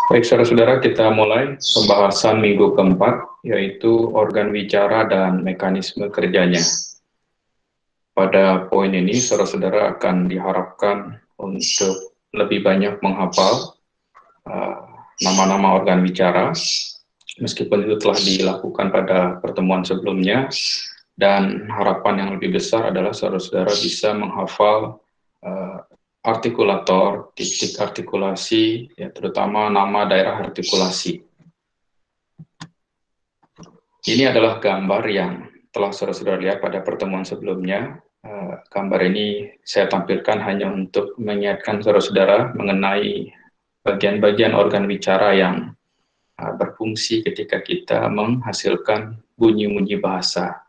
Baik, saudara-saudara, kita mulai pembahasan minggu keempat, yaitu organ wicara dan mekanisme kerjanya. Pada poin ini, saudara-saudara akan diharapkan untuk lebih banyak menghafal nama-nama organ wicara, meskipun itu telah dilakukan pada pertemuan sebelumnya, dan harapan yang lebih besar adalah saudara-saudara bisa menghafal artikulator, titik artikulasi, ya, terutama nama daerah artikulasi. Ini adalah gambar yang telah saudara-saudara lihat pada pertemuan sebelumnya. Gambar ini saya tampilkan hanya untuk mengingatkan saudara-saudara mengenai bagian-bagian organ wicara yang berfungsi ketika kita menghasilkan bunyi-bunyi bahasa.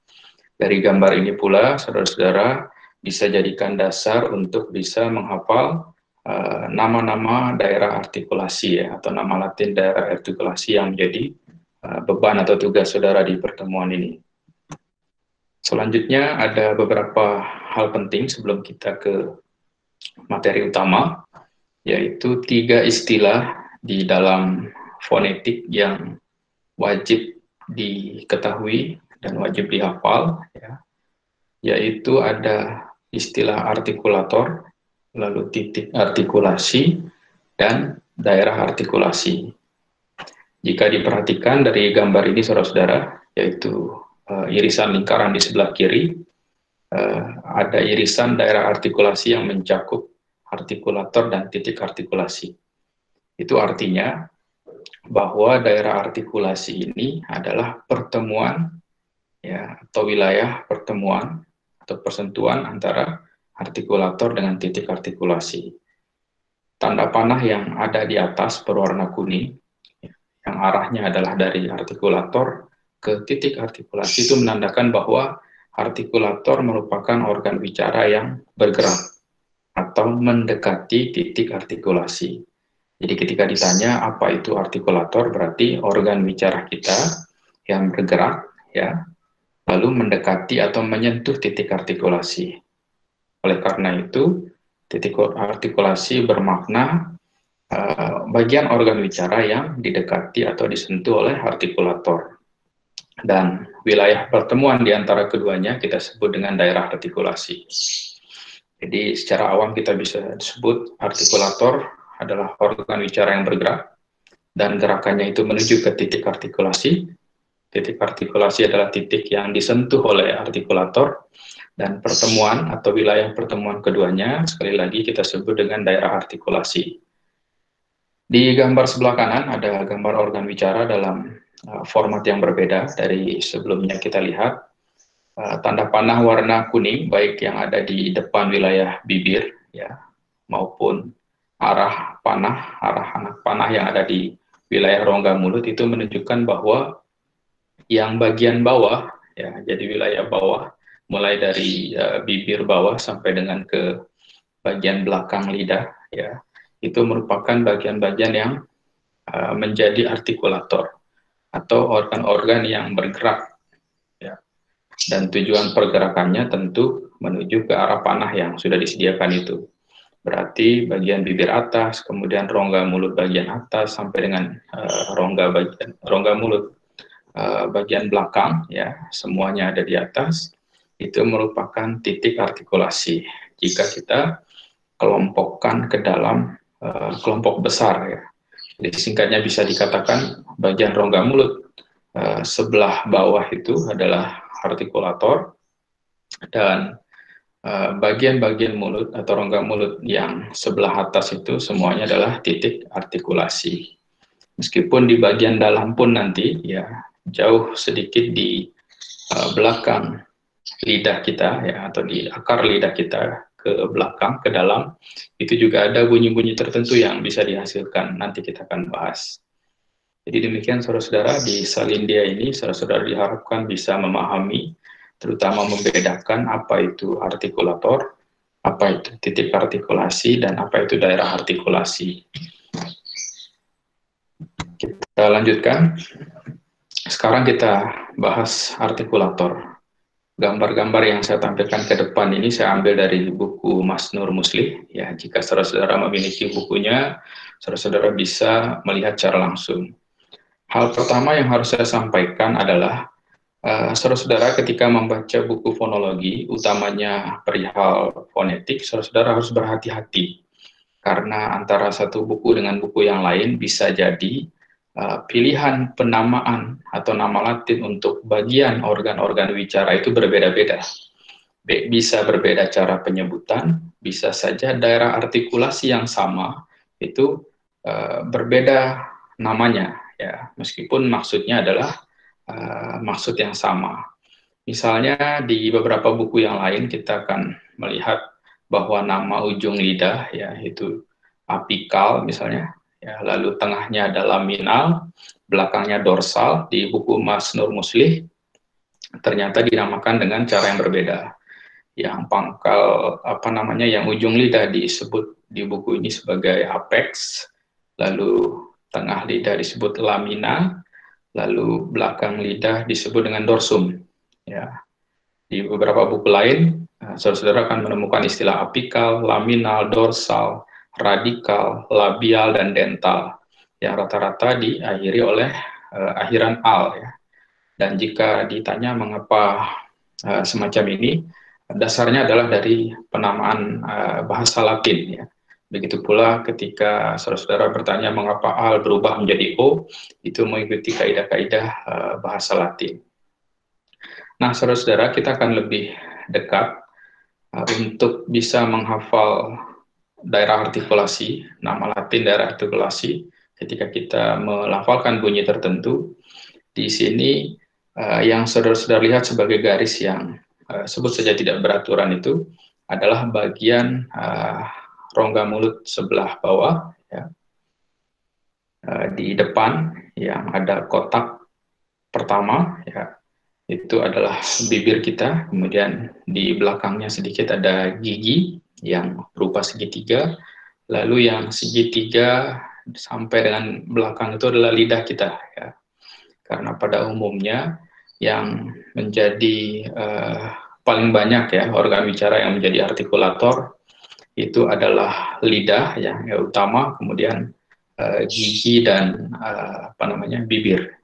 Dari gambar ini pula, saudara-saudara bisa jadikan dasar untuk bisa menghafal nama-nama daerah artikulasi, ya, atau nama latin daerah artikulasi yang menjadi beban atau tugas saudara di pertemuan ini. Selanjutnya ada beberapa hal penting sebelum kita ke materi utama, yaitu 3 istilah di dalam fonetik yang wajib diketahui dan wajib dihafal, ya, yaitu ada istilah artikulator, lalu titik artikulasi, dan daerah artikulasi. Jika diperhatikan dari gambar ini, saudara-saudara, yaitu irisan lingkaran di sebelah kiri, ada irisan daerah artikulasi yang mencakup artikulator dan titik artikulasi. Itu artinya bahwa daerah artikulasi ini adalah pertemuan, ya, atau wilayah pertemuan atau persentuhan antara artikulator dengan titik artikulasi. Tanda panah yang ada di atas berwarna kuning, yang arahnya adalah dari artikulator ke titik artikulasi, itu menandakan bahwa artikulator merupakan organ bicara yang bergerak atau mendekati titik artikulasi. Jadi ketika ditanya apa itu artikulator, berarti organ bicara kita yang bergerak, ya, lalu mendekati atau menyentuh titik artikulasi. Oleh karena itu, titik artikulasi bermakna bagian organ bicara yang didekati atau disentuh oleh artikulator. Dan wilayah pertemuan di antara keduanya kita sebut dengan daerah artikulasi. Jadi secara awam kita bisa disebut artikulator adalah organ bicara yang bergerak, dan gerakannya itu menuju ke titik artikulasi. Titik artikulasi adalah titik yang disentuh oleh artikulator, dan pertemuan atau wilayah pertemuan keduanya sekali lagi kita sebut dengan daerah artikulasi. Di gambar sebelah kanan ada gambar organ bicara dalam format yang berbeda dari sebelumnya kita lihat. Tanda panah warna kuning, baik yang ada di depan wilayah bibir, ya, maupun arah anak panah yang ada di wilayah rongga mulut, itu menunjukkan bahwa yang bagian bawah, ya, jadi wilayah bawah, mulai dari bibir bawah sampai dengan ke bagian belakang lidah, ya, itu merupakan bagian-bagian yang menjadi artikulator atau organ-organ yang bergerak, ya. Dan tujuan pergerakannya tentu menuju ke arah panah yang sudah disediakan itu. Berarti bagian bibir atas, kemudian rongga mulut bagian atas sampai dengan rongga mulut bagian belakang, ya, semuanya ada di atas. Itu merupakan titik artikulasi. Jika kita kelompokkan ke dalam kelompok besar, ya. Jadi singkatnya bisa dikatakan bagian rongga mulut sebelah bawah itu adalah artikulator, dan bagian-bagian mulut atau rongga mulut yang sebelah atas itu semuanya adalah titik artikulasi. Meskipun di bagian dalam pun nanti, ya, jauh sedikit di belakang lidah kita, ya, atau di akar lidah kita ke belakang, ke dalam, itu juga ada bunyi-bunyi tertentu yang bisa dihasilkan. Nanti kita akan bahas. Jadi demikian saudara-saudara, di Salindia ini saudara-saudara diharapkan bisa memahami, terutama membedakan apa itu artikulator, apa itu titik artikulasi, dan apa itu daerah artikulasi. Kita lanjutkan. Sekarang kita bahas artikulator. Gambar-gambar yang saya tampilkan ke depan ini saya ambil dari buku Mas Nur Muslih. Ya, jika saudara-saudara memiliki bukunya, saudara-saudara bisa melihat secara langsung. Hal pertama yang harus saya sampaikan adalah saudara-saudara ketika membaca buku fonologi, utamanya perihal fonetik, saudara-saudara harus berhati-hati karena antara satu buku dengan buku yang lain bisa jadi pilihan penamaan atau nama Latin untuk bagian organ-organ wicara itu berbeda-beda. Bisa berbeda cara penyebutan, bisa saja daerah artikulasi yang sama itu berbeda namanya, ya, meskipun maksudnya adalah maksud yang sama. Misalnya di beberapa buku yang lain kita akan melihat bahwa nama ujung lidah ya itu apikal misalnya, ya, lalu tengahnya ada laminal, belakangnya dorsal. Di buku Mas Nur Muslih ternyata dinamakan dengan cara yang berbeda. Yang pangkal apa namanya, yang ujung lidah disebut di buku ini sebagai apex, lalu tengah lidah disebut lamina, lalu belakang lidah disebut dengan dorsum. Ya, di beberapa buku lain, saudara-saudara akan menemukan istilah apikal, laminal, dorsal, radikal, labial, dan dental, yang rata-rata diakhiri oleh akhiran al. Ya. Dan jika ditanya mengapa semacam ini, dasarnya adalah dari penamaan bahasa Latin. Ya. Begitu pula ketika saudara-saudara bertanya mengapa al berubah menjadi o, itu mengikuti kaidah-kaidah bahasa Latin. Nah, saudara-saudara, kita akan lebih dekat untuk bisa menghafal daerah artikulasi, nama Latin daerah artikulasi, ketika kita melafalkan bunyi tertentu. Di sini yang saudara-saudara lihat sebagai garis yang sebut saja tidak beraturan itu adalah bagian rongga mulut sebelah bawah, ya. Di depan yang ada kotak pertama, ya, itu adalah bibir kita, kemudian di belakangnya sedikit ada gigi yang berupa segitiga, lalu yang segitiga sampai dengan belakang itu adalah lidah kita, ya. Karena pada umumnya yang menjadi paling banyak ya organ bicara yang menjadi artikulator itu adalah lidah yang utama, kemudian gigi dan apa namanya bibir.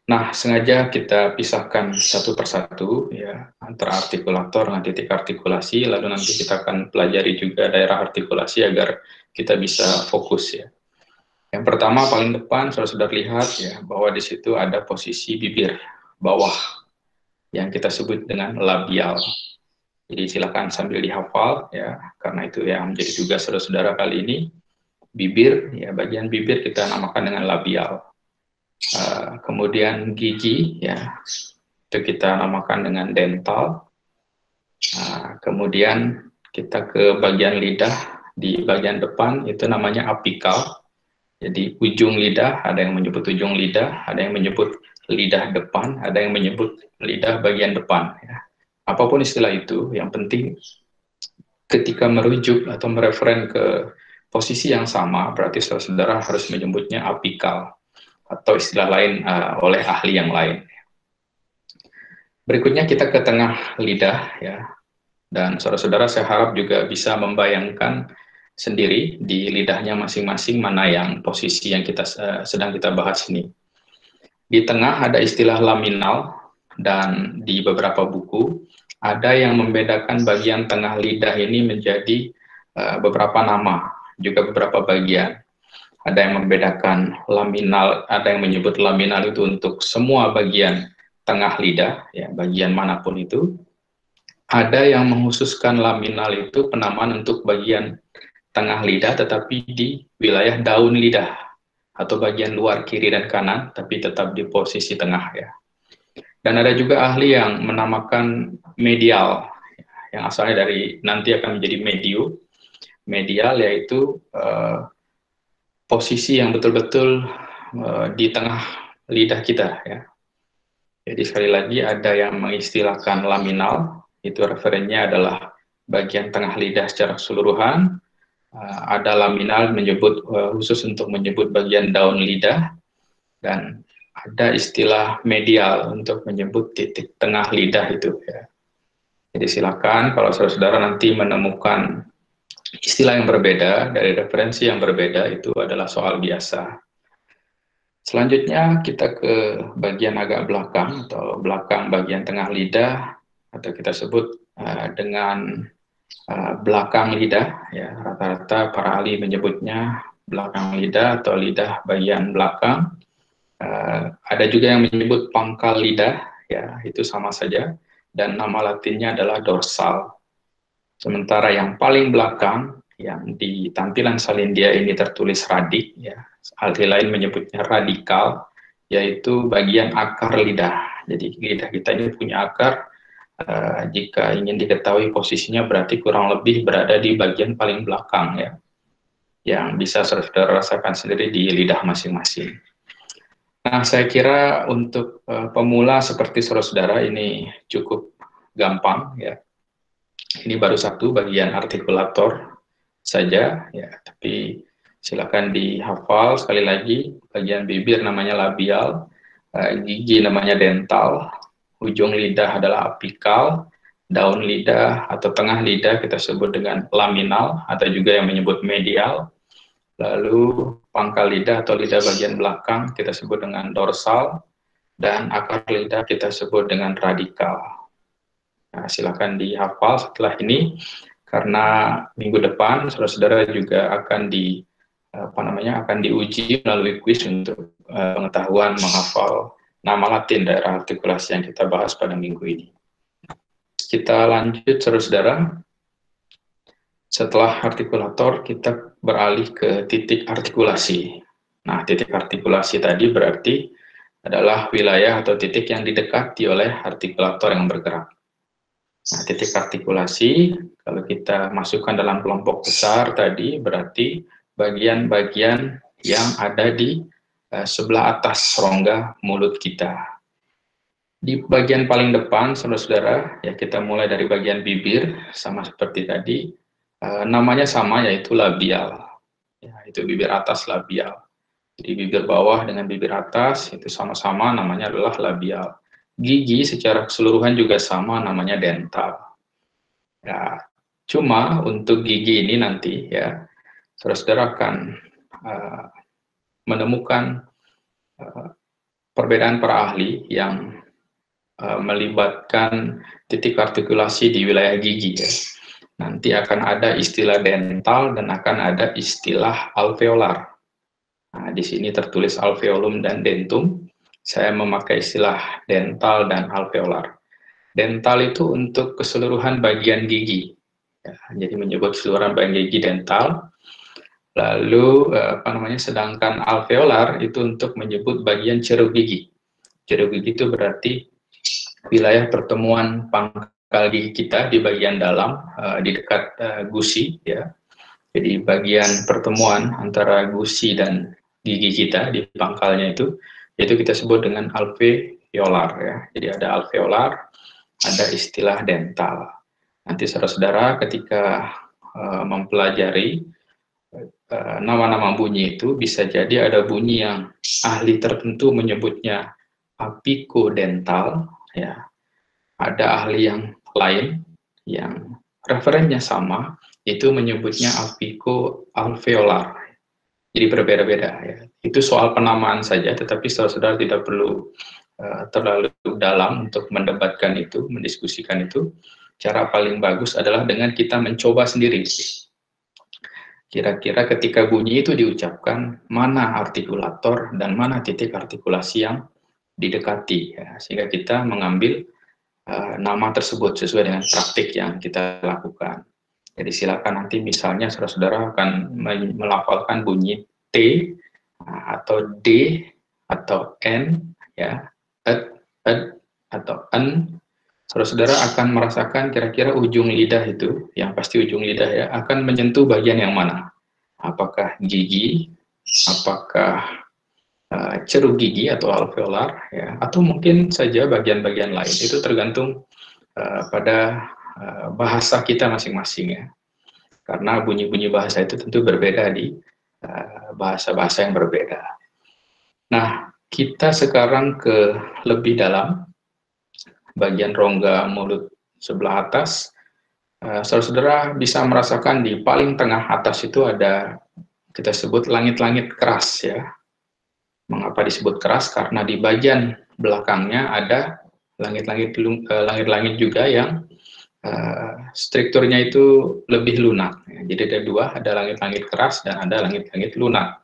Nah, sengaja kita pisahkan satu persatu ya antara artikulator dengan titik artikulasi, lalu nanti kita akan pelajari juga daerah artikulasi agar kita bisa fokus ya. Yang pertama paling depan sudah lihat ya bahwa di situ ada posisi bibir bawah yang kita sebut dengan labial. Jadi silakan sambil dihafal ya, karena itu yang menjadi tugas saudara-saudara kali ini. Bibir ya, bagian bibir kita namakan dengan labial. Kemudian gigi ya itu kita namakan dengan dental. Kemudian kita ke bagian lidah, di bagian depan itu namanya apikal. Jadi ujung lidah, ada yang menyebut ujung lidah, ada yang menyebut lidah depan, ada yang menyebut lidah bagian depan ya. Apapun istilah itu, yang penting ketika merujuk atau mereferen ke posisi yang sama, berarti saudara harus menyebutnya apikal atau istilah lain oleh ahli yang lain. Berikutnya kita ke tengah lidah ya. Dan saudara-saudara saya harap juga bisa membayangkan sendiri di lidahnya masing-masing mana yang posisi yang kita sedang kita bahas ini. Di tengah ada istilah laminal dan di beberapa buku ada yang membedakan bagian tengah lidah ini menjadi beberapa nama, juga beberapa bagian. Ada yang membedakan laminal, ada yang menyebut laminal itu untuk semua bagian tengah lidah, ya, bagian manapun itu. Ada yang menghususkan laminal itu penamaan untuk bagian tengah lidah, tetapi di wilayah daun lidah, atau bagian luar kiri dan kanan, tapi tetap di posisi tengah ya. Dan ada juga ahli yang menamakan medial, yang asalnya dari nanti akan menjadi mediu. Medial yaitu posisi yang betul-betul di tengah lidah kita ya. Jadi sekali lagi ada yang mengistilahkan laminal, itu referensinya adalah bagian tengah lidah secara keseluruhan. Ada laminal menyebut khusus untuk menyebut bagian daun lidah, dan ada istilah medial untuk menyebut titik tengah lidah itu ya. Jadi silakan kalau saudara-saudara nanti menemukan istilah yang berbeda dari referensi yang berbeda, itu adalah soal biasa. Selanjutnya kita ke bagian agak belakang atau belakang bagian tengah lidah, atau kita sebut dengan belakang lidah ya. Rata-rata para ahli menyebutnya belakang lidah atau lidah bagian belakang. Ada juga yang menyebut pangkal lidah ya, itu sama saja, dan nama latinnya adalah dorsal. Sementara yang paling belakang yang di tampilan salindia ini tertulis radik ya, ahli lain menyebutnya radikal, yaitu bagian akar lidah. Jadi lidah kita ini punya akar. Jika ingin diketahui posisinya berarti kurang lebih berada di bagian paling belakang ya, yang bisa saudara rasakan sendiri di lidah masing-masing. Nah, saya kira untuk pemula seperti saudara-saudara ini cukup gampang ya. Ini baru satu bagian artikulator saja ya, tapi silakan dihafal sekali lagi. Bagian bibir namanya labial, gigi namanya dental, ujung lidah adalah apikal, daun lidah atau tengah lidah kita sebut dengan laminal atau juga yang menyebut medial. Lalu pangkal lidah atau lidah bagian belakang kita sebut dengan dorsal, dan akar lidah kita sebut dengan radikal. Nah, silakan dihafal setelah ini, karena minggu depan saudara-saudara juga akan akan diuji melalui kuis untuk pengetahuan menghafal nama Latin daerah artikulasi yang kita bahas pada minggu ini. Kita lanjut saudara-saudara. Setelah artikulator, kita beralih ke titik artikulasi. Nah, titik artikulasi tadi berarti adalah wilayah atau titik yang didekati oleh artikulator yang bergerak. Nah, titik artikulasi, kalau kita masukkan dalam kelompok besar tadi, berarti bagian-bagian yang ada di sebelah atas rongga mulut kita. Di bagian paling depan, saudara-saudara, ya kita mulai dari bagian bibir, sama seperti tadi, namanya sama, yaitu labial. Ya, itu bibir atas labial. Jadi bibir bawah dengan bibir atas, itu sama-sama namanya adalah labial. Gigi secara keseluruhan juga sama, namanya dental. Ya, cuma untuk gigi ini nanti ya, saudara-saudara akan menemukan perbedaan para ahli yang melibatkan titik artikulasi di wilayah gigi ya. Nanti akan ada istilah dental dan akan ada istilah alveolar. Nah, di sini tertulis alveolum dan dentum. Saya memakai istilah dental dan alveolar. Dental itu untuk keseluruhan bagian gigi. Ya, jadi menyebut keseluruhan bagian gigi dental. Lalu sedangkan alveolar itu untuk menyebut bagian ceruk gigi. Ceruk gigi itu berarti wilayah pertemuan pangkal gigi kita di bagian dalam, di dekat gusi ya. Jadi bagian pertemuan antara gusi dan gigi kita di pangkalnya itu kita sebut dengan alveolar ya. Jadi ada alveolar, ada istilah dental. Nanti saudara-saudara ketika mempelajari nama-nama bunyi itu, bisa jadi ada bunyi yang ahli tertentu menyebutnya apikodental ya. Ada ahli yang lain yang referensinya sama, itu menyebutnya apiko-alveolar. Jadi berbeda-beda ya. Itu soal penamaan saja, tetapi saudara-saudara tidak perlu terlalu dalam untuk mendebatkan itu, mendiskusikan itu. Cara paling bagus adalah dengan kita mencoba sendiri. Kira-kira ketika bunyi itu diucapkan, mana artikulator dan mana titik artikulasi yang didekati, ya, sehingga kita mengambil nama tersebut sesuai dengan praktik yang kita lakukan. Jadi silakan nanti misalnya saudara-saudara akan melafalkan bunyi T atau D atau N, ya, atau N. Saudara-saudara akan merasakan kira-kira ujung lidah itu, yang pasti ujung lidah ya, akan menyentuh bagian yang mana? Apakah gigi, apakah ceruk gigi atau alveolar, ya, atau mungkin saja bagian-bagian lain. Itu tergantung pada bahasa kita masing-masing ya. Karena bunyi-bunyi bahasa itu tentu berbeda di bahasa-bahasa yang berbeda. Nah, Kita sekarang ke lebih dalam, bagian rongga mulut sebelah atas. Saudara-saudara bisa merasakan di paling tengah atas itu ada, kita sebut langit-langit keras ya. Mengapa disebut keras? Karena di bagian belakangnya ada langit-langit juga yang strukturnya itu lebih lunak. Jadi ada dua, ada langit-langit keras dan ada langit-langit lunak.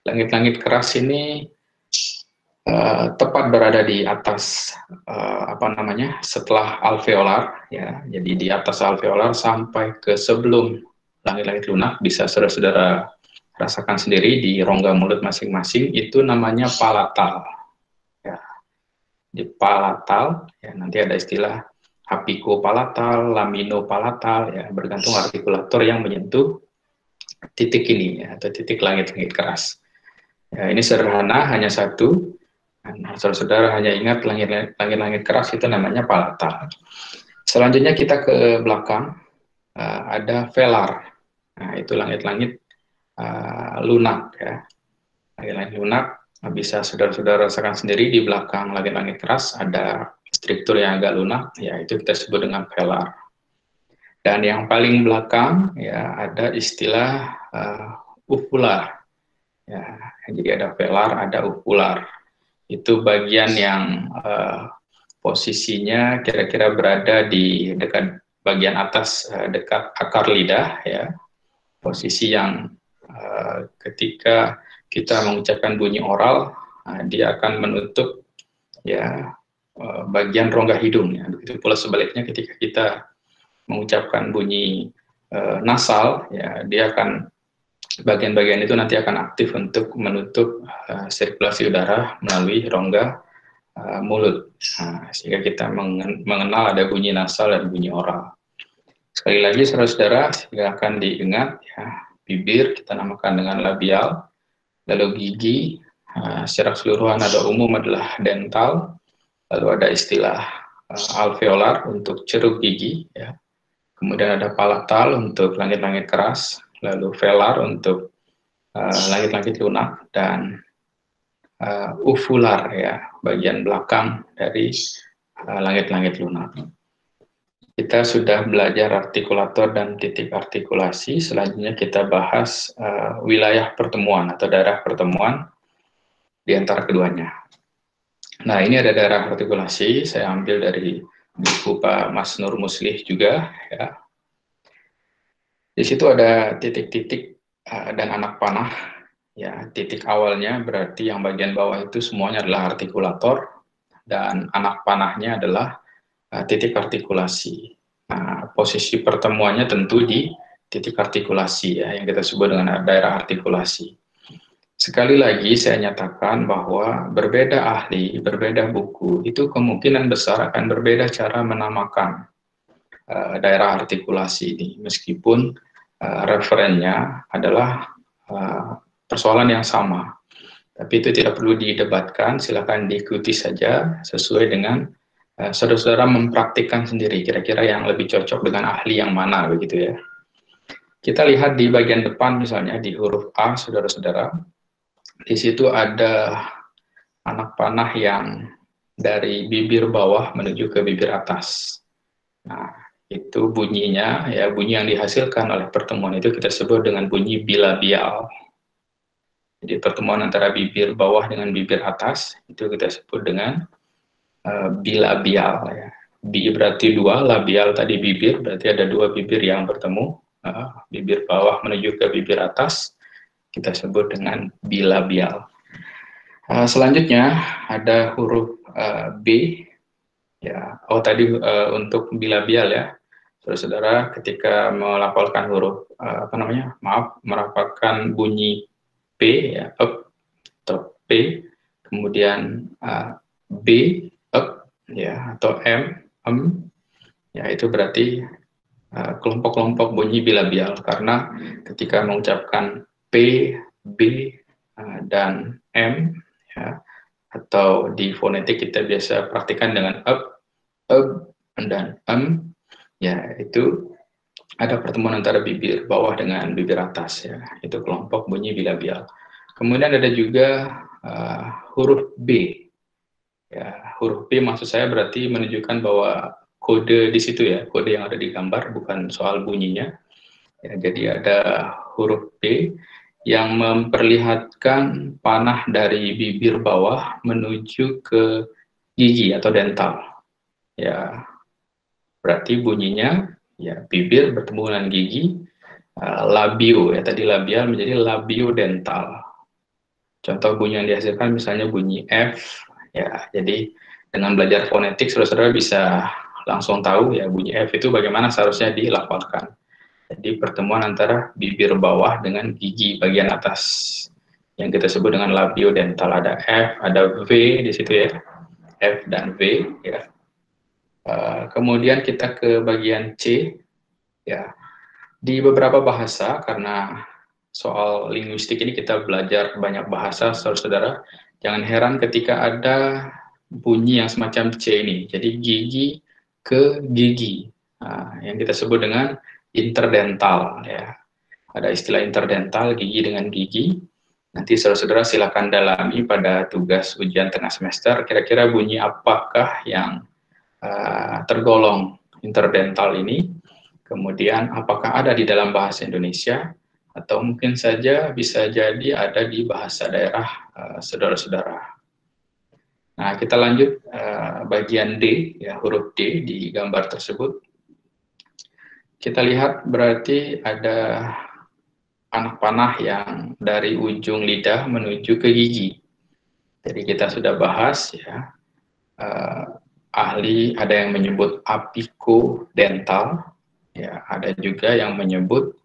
Langit-langit keras ini tepat berada di atas setelah alveolar ya. Jadi di atas alveolar sampai ke sebelum langit-langit lunak, bisa saudara-saudara rasakan sendiri di rongga mulut masing-masing, itu namanya palatal ya. Di palatal ya, nanti ada istilah apikopalatal, laminopalatal ya, bergantung artikulator yang menyentuh titik ini ya, atau titik langit-langit keras ya. Ini sederhana, hanya satu. Nah, saudara-saudara hanya ingat langit-langit keras itu namanya palatal. Selanjutnya kita ke belakang, ada velar. Nah, itu langit-langit lunak ya. Langit-langit lunak bisa saudara-saudara rasakan sendiri, di belakang langit-langit keras ada struktur yang agak lunak, ya itu kita sebut dengan velar. Dan yang paling belakang ya ada istilah uvular. Ya, jadi ada velar, ada uvular. Itu bagian yang posisinya kira-kira berada di dekat bagian atas, dekat akar lidah ya. Posisi yang ketika kita mengucapkan bunyi oral, dia akan menutup ya bagian rongga hidung ya. Begitu pula sebaliknya ketika kita mengucapkan bunyi nasal ya, dia akan, bagian-bagian itu nanti akan aktif untuk menutup sirkulasi udara melalui rongga mulut. Nah, sehingga kita mengenal ada bunyi nasal dan bunyi oral. Sekali lagi saudara-saudara, silakan diingat ya, bibir kita namakan dengan labial, lalu gigi secara keseluruhan ada umum adalah dental, lalu ada istilah alveolar untuk ceruk gigi ya. Kemudian ada palatal untuk langit-langit keras, lalu velar untuk langit-langit lunak, dan uvular ya, bagian belakang dari langit-langit lunak. Kita sudah belajar artikulator dan titik artikulasi. Selanjutnya kita bahas wilayah pertemuan atau daerah pertemuan di antara keduanya. Nah, ini ada daerah artikulasi, saya ambil dari buku Pak Mas Nur Muslih juga ya. Di situ ada titik-titik dan anak panah ya. Titik awalnya berarti yang bagian bawah itu semuanya adalah artikulator, dan anak panahnya adalah titik artikulasi. Nah, posisi pertemuannya tentu di titik artikulasi ya, yang kita sebut dengan daerah artikulasi. Sekali lagi saya nyatakan bahwa berbeda ahli, berbeda buku, itu kemungkinan besar akan berbeda cara menamakan daerah artikulasi ini, meskipun referennya adalah persoalan yang sama. Tapi itu tidak perlu didebatkan, silakan diikuti saja sesuai dengan saudara-saudara mempraktikkan sendiri, kira-kira yang lebih cocok dengan ahli yang mana begitu ya. Kita lihat di bagian depan misalnya di huruf A, saudara-saudara, di situ ada anak panah yang dari bibir bawah menuju ke bibir atas. Nah, itu bunyinya ya, bunyi yang dihasilkan oleh pertemuan itu kita sebut dengan bunyi bilabial. Jadi pertemuan antara bibir bawah dengan bibir atas itu kita sebut dengan bilabial ya. Bi berarti dua, labial tadi bibir, berarti ada dua bibir yang bertemu. Bibir bawah menuju ke bibir atas kita sebut dengan bilabial. Selanjutnya ada huruf B ya. Oh tadi untuk bilabial ya, saudara-saudara ketika melafalkan huruf merapalkan bunyi P ya, up atau P, kemudian B up ya, atau M ya, itu berarti kelompok-kelompok bunyi bilabial, karena ketika mengucapkan P, B dan M ya, atau di fonetik kita biasa praktikan dengan up, dan ya, itu ada pertemuan antara bibir bawah dengan bibir atas ya, itu kelompok bunyi bilabial. Kemudian ada juga huruf B. Ya, huruf B maksud saya berarti menunjukkan bahwa kode di situ ya, kode yang ada di gambar, bukan soal bunyinya. Ya, jadi ada huruf B yang memperlihatkan panah dari bibir bawah menuju ke gigi atau dental. Ya, berarti bunyinya ya bibir bertemu dengan gigi, labio ya, tadi labial menjadi labio dental. Contoh bunyi yang dihasilkan misalnya bunyi F, ya. Jadi dengan belajar fonetik, saudara-saudara bisa langsung tahu ya bunyi F itu bagaimana seharusnya dilafalkan. Jadi pertemuan antara bibir bawah dengan gigi bagian atas yang kita sebut dengan labio dental. Ada F, ada V di situ ya, F dan V ya. Kemudian kita ke bagian C ya. Di beberapa bahasa, karena soal linguistik ini kita belajar banyak bahasa, saudara-saudara, jangan heran ketika ada bunyi yang semacam C ini. Jadi gigi ke gigi, nah, yang kita sebut dengan interdental ya. Ada istilah interdental, gigi dengan gigi. Nanti saudara-saudara silakan dalami pada tugas ujian tengah semester, kira-kira bunyi apakah yang tergolong interdental ini, kemudian apakah ada di dalam bahasa Indonesia, atau mungkin saja bisa jadi ada di bahasa daerah saudara-saudara. Nah, kita lanjut bagian D, ya, huruf D di gambar tersebut. Kita lihat berarti ada anak panah yang dari ujung lidah menuju ke gigi. Jadi kita sudah bahas ya, ahli ada yang menyebut apikodental, ya, ada juga yang menyebut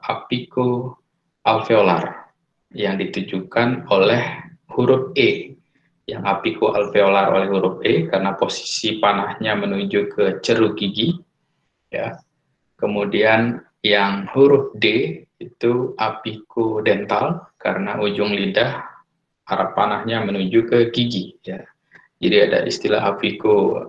apikoalveolar yang ditujukan oleh huruf E. Yang apikoalveolar oleh huruf E karena posisi panahnya menuju ke ceruk gigi, ya. Kemudian yang huruf D itu apikodental karena ujung lidah arah panahnya menuju ke gigi, ya. Jadi ada istilah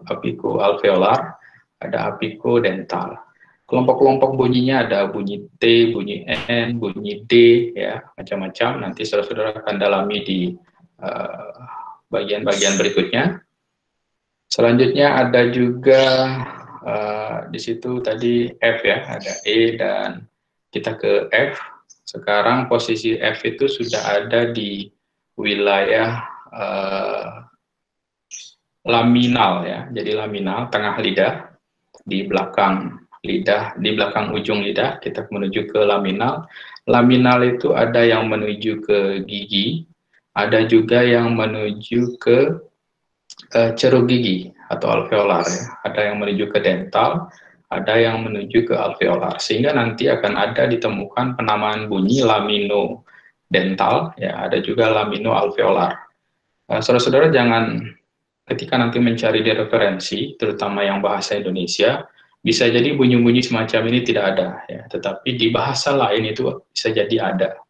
apikoalveolar, ada apikodental. Kelompok-kelompok bunyinya ada bunyi T, bunyi N, bunyi D, ya, macam-macam. Nanti saudara-saudara akan dalami di bagian-bagian berikutnya. Selanjutnya ada juga di situ tadi F ya, ada E dan kita ke F. Sekarang posisi F itu sudah ada di wilayah laminal ya, jadi laminal tengah lidah, di belakang lidah, di belakang ujung lidah kita menuju ke laminal. Laminal itu ada yang menuju ke gigi, ada juga yang menuju ke ceruk gigi atau alveolar ya. Ada yang menuju ke dental, ada yang menuju ke alveolar. Sehingga nanti akan ada ditemukan penamaan bunyi lamino dental ya, ada juga lamino alveolar. Saudara-saudara jangan ketika nanti mencari di referensi, terutama yang bahasa Indonesia, bisa jadi bunyi-bunyi semacam ini tidak ada, ya. Tetapi di bahasa lain itu bisa jadi ada.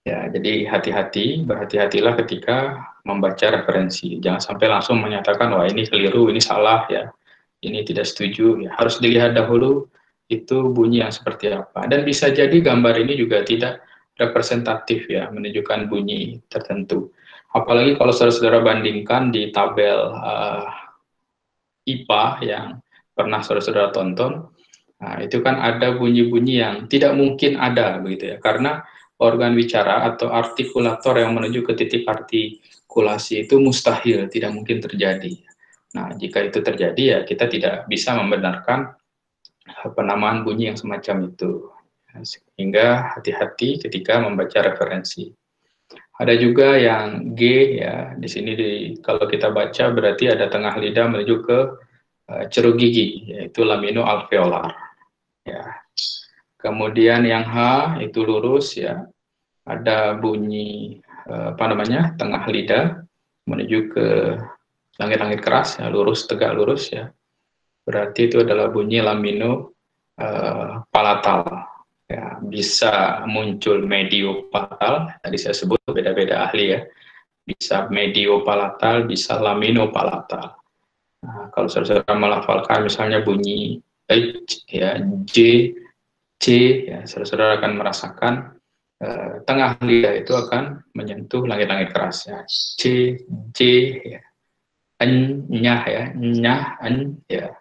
Ya, jadi hati-hati, berhati-hatilah ketika membaca referensi. Jangan sampai langsung menyatakan, wah ini keliru, ini salah, ya. Ini tidak setuju. Ya. Harus dilihat dahulu itu bunyi yang seperti apa. Dan bisa jadi gambar ini juga tidak representatif, ya, menunjukkan bunyi tertentu. Apalagi kalau saudara-saudara bandingkan di tabel IPA yang pernah saudara-saudara tonton, nah, itu kan ada bunyi-bunyi yang tidak mungkin ada, begitu ya, karena organ wicara atau artikulator yang menuju ke titik artikulasi itu mustahil, tidak mungkin terjadi. Nah, jika itu terjadi ya kita tidak bisa membenarkan penamaan bunyi yang semacam itu. Sehingga hati-hati ketika membaca referensi. Ada juga yang G ya, di sini kalau kita baca berarti ada tengah lidah menuju ke ceruk gigi, yaitu lamino alveolar. Ya. Kemudian yang H itu lurus ya, ada bunyi apa namanya, tengah lidah menuju ke langit-langit keras ya, lurus, tegak lurus ya. Berarti itu adalah bunyi lamino palatal. Ya, bisa muncul mediopalatal, tadi saya sebut beda-beda ahli ya, bisa mediopalatal, bisa laminopalatal. Nah, kalau saudara melafalkan misalnya bunyi H, ya, J, C, ya, saudara akan merasakan tengah lidah itu akan menyentuh langit-langit keras ya. C, J, ya. Nyah ya, nyah, ya.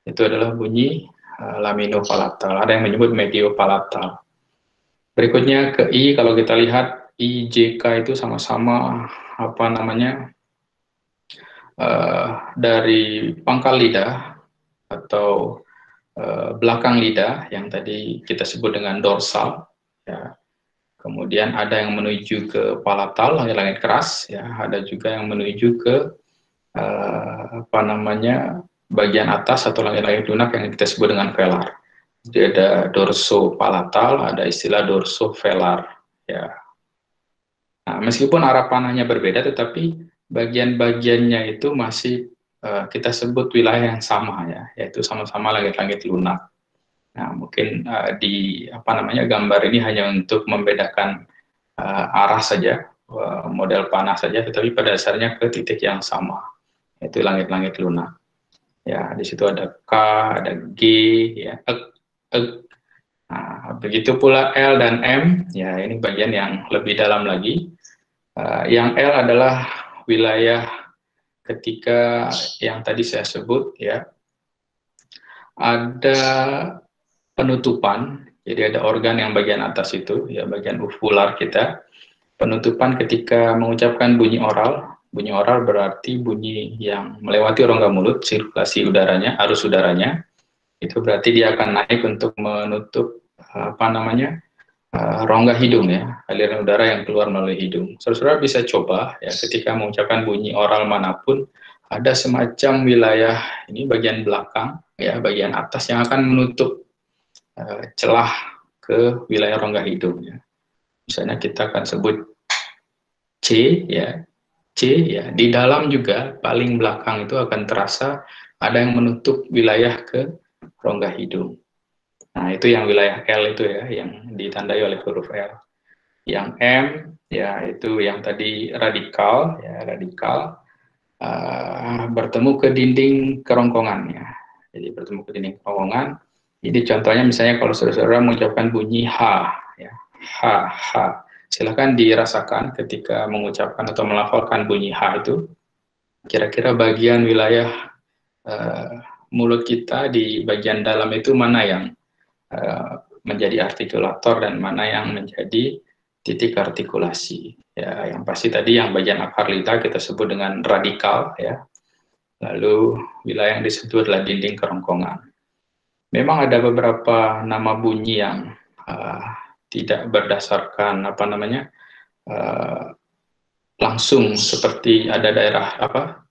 Itu adalah bunyi laminopalatal. Ada yang menyebut mediopalatal. Berikutnya ke I, kalau kita lihat I, J, K itu sama-sama apa namanya dari pangkal lidah atau belakang lidah yang tadi kita sebut dengan dorsal. Ya. Kemudian ada yang menuju ke palatal, langit-langit keras. Ya. Ada juga yang menuju ke apa namanya bagian atas atau langit-langit lunak yang kita sebut dengan velar. Jadi ada dorsopalatal, ada istilah dorsovelar. Ya. Nah, meskipun arah panahnya berbeda, tetapi bagian-bagiannya itu masih kita sebut wilayah yang sama ya, yaitu sama-sama langit-langit lunak. Nah, mungkin di apa namanya gambar ini hanya untuk membedakan arah saja, model panah saja, tetapi pada dasarnya ke titik yang sama, yaitu langit-langit lunak. Ya, di situ ada K, ada G, ya, E. Nah, begitu pula L dan M, ya ini bagian yang lebih dalam lagi. Yang L adalah wilayah ketika yang tadi saya sebut ya, ada penutupan, jadi ada organ yang bagian atas itu, ya bagian uvular kita, penutupan ketika mengucapkan bunyi oral. Bunyi oral berarti bunyi yang melewati rongga mulut, sirkulasi udaranya, arus udaranya, itu berarti dia akan naik untuk menutup apa namanya rongga hidung ya, aliran udara yang keluar melalui hidung. Saudara-saudara bisa coba ya ketika mengucapkan bunyi oral manapun, ada semacam wilayah ini bagian belakang ya, bagian atas yang akan menutup celah ke wilayah rongga hidung ya. Misalnya kita akan sebut C ya, C ya, di dalam juga paling belakang itu akan terasa ada yang menutup wilayah ke rongga hidung. Nah, itu yang wilayah L itu ya, yang ditandai oleh huruf L. Yang M ya itu yang tadi radikal ya, radikal bertemu ke dinding kerongkongan ya. Jadi bertemu ke dinding kerongkongan. Jadi contohnya misalnya kalau saudara-saudara mengucapkan bunyi H ya, H, H. Silakan dirasakan ketika mengucapkan atau melafalkan bunyi H itu, kira-kira bagian wilayah mulut kita di bagian dalam itu mana yang menjadi artikulator dan mana yang menjadi titik artikulasi. Ya, yang pasti tadi yang bagian akar lidah kita sebut dengan radikal ya. Lalu wilayah yang disebut adalah dinding kerongkongan. Memang ada beberapa nama bunyi yang tidak berdasarkan apa namanya langsung seperti ada daerah apa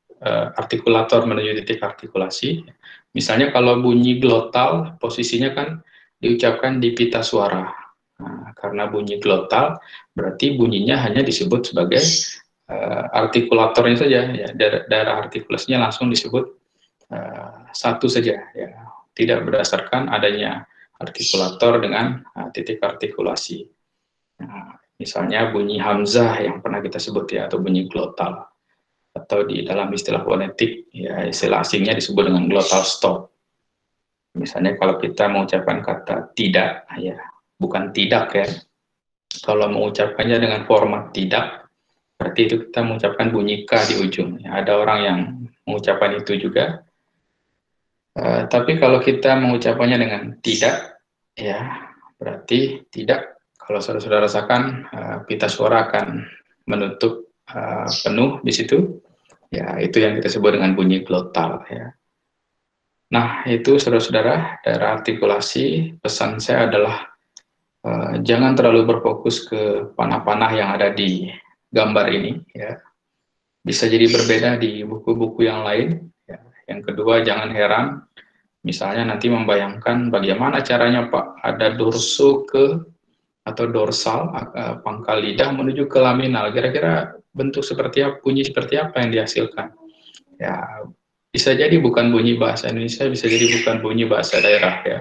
artikulator menuju titik artikulasi. Misalnya kalau bunyi glotal posisinya kan diucapkan di pita suara. Nah, karena bunyi glotal berarti bunyinya hanya disebut sebagai artikulatornya saja ya, daerah artikulasinya langsung disebut satu saja ya, tidak berdasarkan adanya artikulator dengan titik artikulasi. Nah, misalnya bunyi hamzah yang pernah kita sebut ya, atau bunyi glotal, atau di dalam istilah fonetik ya, istilah asingnya disebut dengan glottal stop. Misalnya kalau kita mengucapkan kata tidak ya, bukan tidak ya, kalau mengucapkannya dengan format tidak, berarti itu kita mengucapkan bunyi K di ujung. Ya, ada orang yang mengucapkan itu juga. Tapi kalau kita mengucapkannya dengan tidak, ya berarti tidak. Kalau saudara-saudara rasakan, pita suara akan menutup penuh di situ. Ya, itu yang kita sebut dengan bunyi glotal. Ya. Nah, itu saudara-saudara, daerah artikulasi, pesan saya adalah jangan terlalu berfokus ke panah-panah yang ada di gambar ini. Ya. Bisa jadi berbeda di buku-buku yang lain. Ya. Yang kedua, jangan heran, misalnya nanti membayangkan bagaimana caranya Pak, ada dorso ke atau dorsal, pangkal lidah menuju ke laminal. Kira-kira bentuk seperti apa, bunyi seperti apa yang dihasilkan? Ya, bisa jadi bukan bunyi bahasa Indonesia, bisa jadi bukan bunyi bahasa daerah ya,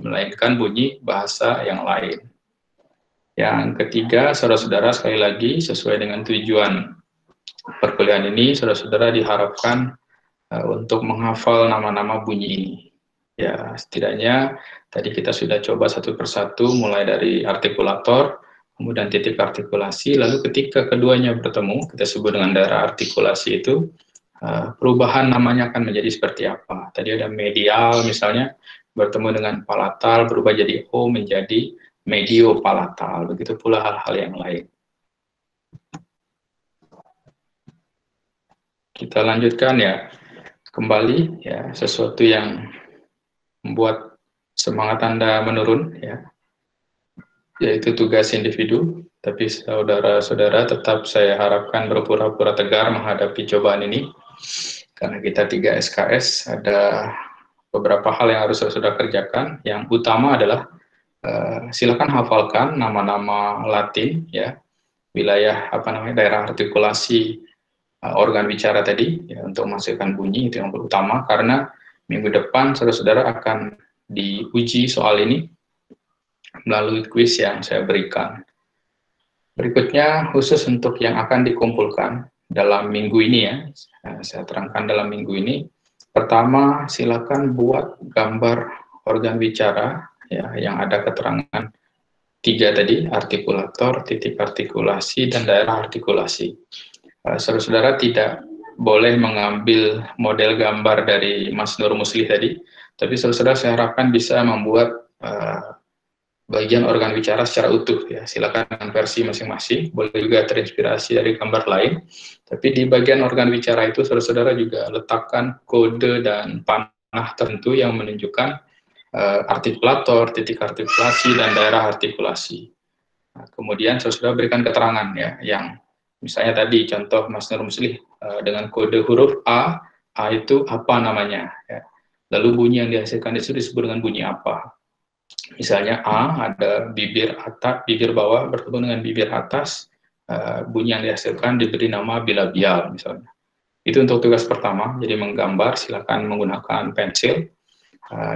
melainkan bunyi bahasa yang lain. Yang ketiga, saudara-saudara sekali lagi sesuai dengan tujuan perkuliahan ini, saudara-saudara diharapkan untuk menghafal nama-nama bunyi ini. Ya, setidaknya tadi kita sudah coba satu persatu mulai dari artikulator, kemudian titik artikulasi, lalu ketika keduanya bertemu, kita sebut dengan daerah artikulasi itu, perubahan namanya akan menjadi seperti apa. Tadi ada medial misalnya, bertemu dengan palatal, berubah jadi O menjadi mediopalatal, begitu pula hal-hal yang lain. Kita lanjutkan ya, kembali ya, sesuatu yang membuat semangat Anda menurun ya, yaitu tugas individu. Tapi saudara-saudara tetap saya harapkan berpura-pura tegar menghadapi cobaan ini, karena kita 3 SKS, ada beberapa hal yang harus saudara kerjakan. Yang utama adalah silakan hafalkan nama-nama Latin ya, wilayah daerah artikulasi organ bicara tadi ya, untuk menghasilkan bunyi, itu yang utama, karena minggu depan saudara-saudara akan diuji soal ini melalui kuis yang saya berikan. Berikutnya khusus untuk yang akan dikumpulkan dalam minggu ini ya, saya terangkan dalam minggu ini. Pertama, silakan buat gambar organ bicara ya, yang ada keterangan 3 tadi, artikulator, titik artikulasi, dan daerah artikulasi. Saudara-saudara tidak boleh mengambil model gambar dari Mas Nur Muslih tadi, tapi saudara-saudara saya harapkan bisa membuat bagian organ bicara secara utuh ya. Silakan dengan versi masing-masing, boleh juga terinspirasi dari gambar lain, tapi di bagian organ bicara itu saudara-saudara juga letakkan kode dan panah tertentu yang menunjukkan artikulator, titik artikulasi, dan daerah artikulasi. Nah, kemudian saudara berikan keterangan ya, yang misalnya tadi contoh Mas Nur Muslih dengan kode huruf A itu apa namanya ya. Lalu bunyi yang dihasilkan itu disebut dengan bunyi apa. Misalnya A ada bibir atas, bibir bawah bertemu dengan bibir atas, bunyi yang dihasilkan diberi nama bilabial misalnya. Itu untuk tugas pertama, jadi menggambar silakan menggunakan pensil,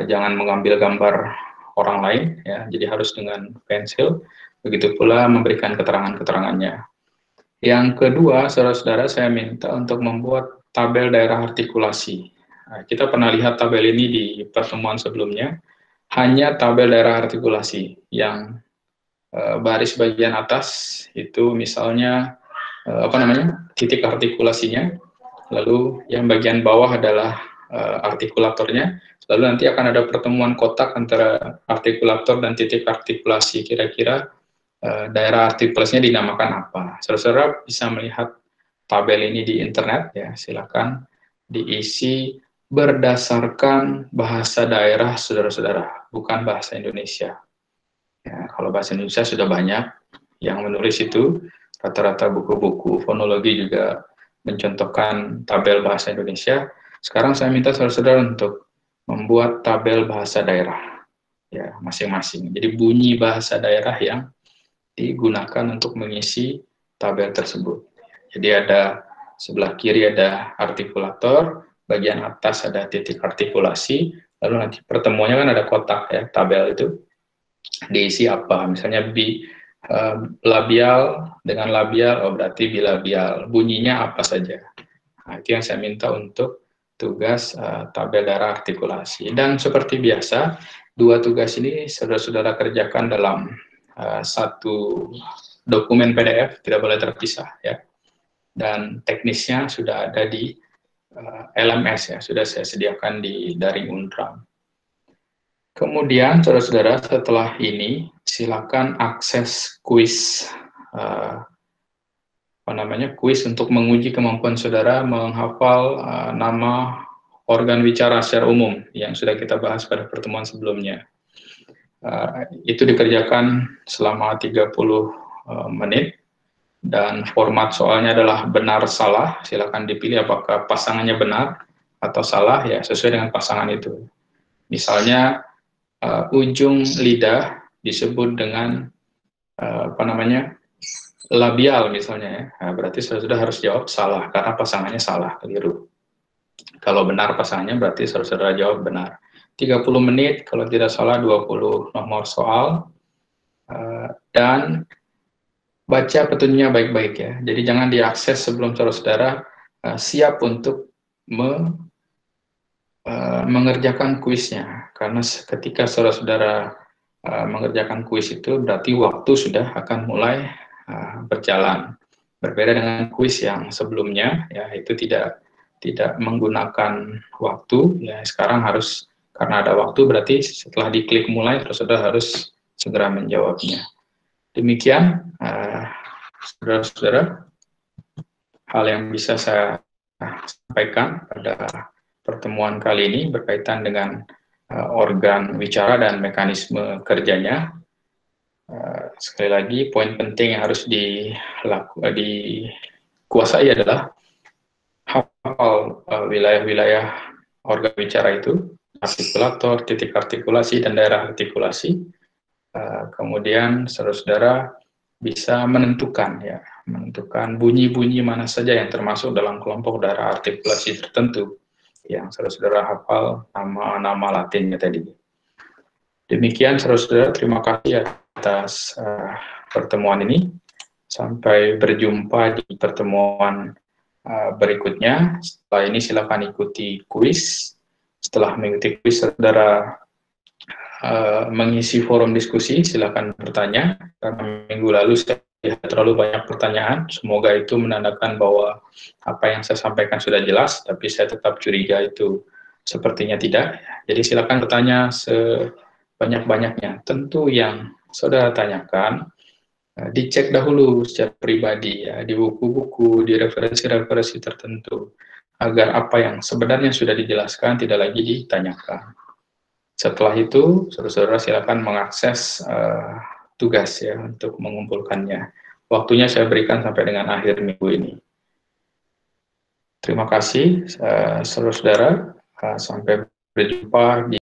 jangan mengambil gambar orang lain ya, jadi harus dengan pensil. Begitu pula memberikan keterangan-keterangannya. Yang kedua, saudara-saudara, saya minta untuk membuat tabel daerah artikulasi. Nah, kita pernah lihat tabel ini di pertemuan sebelumnya, hanya tabel daerah artikulasi yang baris bagian atas itu misalnya titik artikulasinya, lalu yang bagian bawah adalah artikulatornya, lalu nanti akan ada pertemuan kotak antara artikulator dan titik artikulasi, kira-kira daerah artikulasinya dinamakan apa. Saudara-saudara bisa melihat tabel ini di internet ya, silakan diisi berdasarkan bahasa daerah saudara-saudara, bukan bahasa Indonesia. Ya, kalau bahasa Indonesia sudah banyak yang menulis itu, rata-rata buku-buku fonologi juga mencontohkan tabel bahasa Indonesia. Sekarang saya minta saudara-saudara untuk membuat tabel bahasa daerah ya masing-masing. Jadi bunyi bahasa daerah yang digunakan untuk mengisi tabel tersebut. Jadi ada sebelah kiri ada artikulator, bagian atas ada titik artikulasi, lalu nanti pertemuannya kan ada kotak ya, tabel itu diisi apa, misalnya labial dengan labial, oh berarti bilabial, bunyinya apa saja. Nah, itu yang saya minta untuk tugas tabel daerah artikulasi. Dan seperti biasa, 2 tugas ini saudara-saudara kerjakan dalam satu dokumen PDF, tidak boleh terpisah ya. Dan teknisnya sudah ada di LMS ya, sudah saya sediakan di daring Unram. Kemudian saudara-saudara setelah ini silakan akses kuis kuis untuk menguji kemampuan saudara menghafal nama organ bicara secara umum yang sudah kita bahas pada pertemuan sebelumnya. Itu dikerjakan selama 30 menit dan format soalnya adalah benar salah. Silakan dipilih apakah pasangannya benar atau salah ya, sesuai dengan pasangan itu. Misalnya ujung lidah disebut dengan labial misalnya ya. Nah, berarti saudara harus jawab salah karena pasangannya salah, keliru. Kalau benar pasangannya berarti saudara jawab benar. 30 menit, kalau tidak salah 20 nomor soal, dan baca petunjuknya baik-baik ya. Jadi jangan diakses sebelum saudara siap untuk mengerjakan kuisnya. Karena ketika saudara mengerjakan kuis itu berarti waktu sudah akan mulai berjalan. Berbeda dengan kuis yang sebelumnya, ya itu tidak menggunakan waktu. Ya sekarang harus, karena ada waktu berarti setelah diklik mulai terus sudah harus segera menjawabnya. Demikian, saudara-saudara, hal yang bisa saya sampaikan pada pertemuan kali ini berkaitan dengan organ wicara dan mekanisme kerjanya. Sekali lagi, poin penting yang harus dikuasai adalah hafal wilayah-wilayah organ wicara itu, artikulator, titik artikulasi, dan daerah artikulasi. Kemudian saudara-saudara bisa menentukan bunyi-bunyi mana saja yang termasuk dalam kelompok daerah artikulasi tertentu yang saudara-saudara hafal nama-nama latinnya tadi. Demikian saudara-saudara, terima kasih atas pertemuan ini. Sampai berjumpa di pertemuan berikutnya. Setelah ini silakan ikuti kuis. Setelah mengikuti kuis, saudara mengisi forum diskusi, silakan bertanya. Karena minggu lalu saya lihat terlalu banyak pertanyaan. Semoga itu menandakan bahwa apa yang saya sampaikan sudah jelas, tapi saya tetap curiga itu sepertinya tidak. Jadi silakan bertanya sebanyak-banyaknya. Tentu yang saudara tanyakan dicek dahulu secara pribadi, ya, di buku-buku, di referensi-referensi tertentu, agar apa yang sebenarnya sudah dijelaskan tidak lagi ditanyakan. Setelah itu, saudara-saudara silakan mengakses tugas ya untuk mengumpulkannya. Waktunya saya berikan sampai dengan akhir minggu ini. Terima kasih, saudara-saudara. Sampai berjumpa di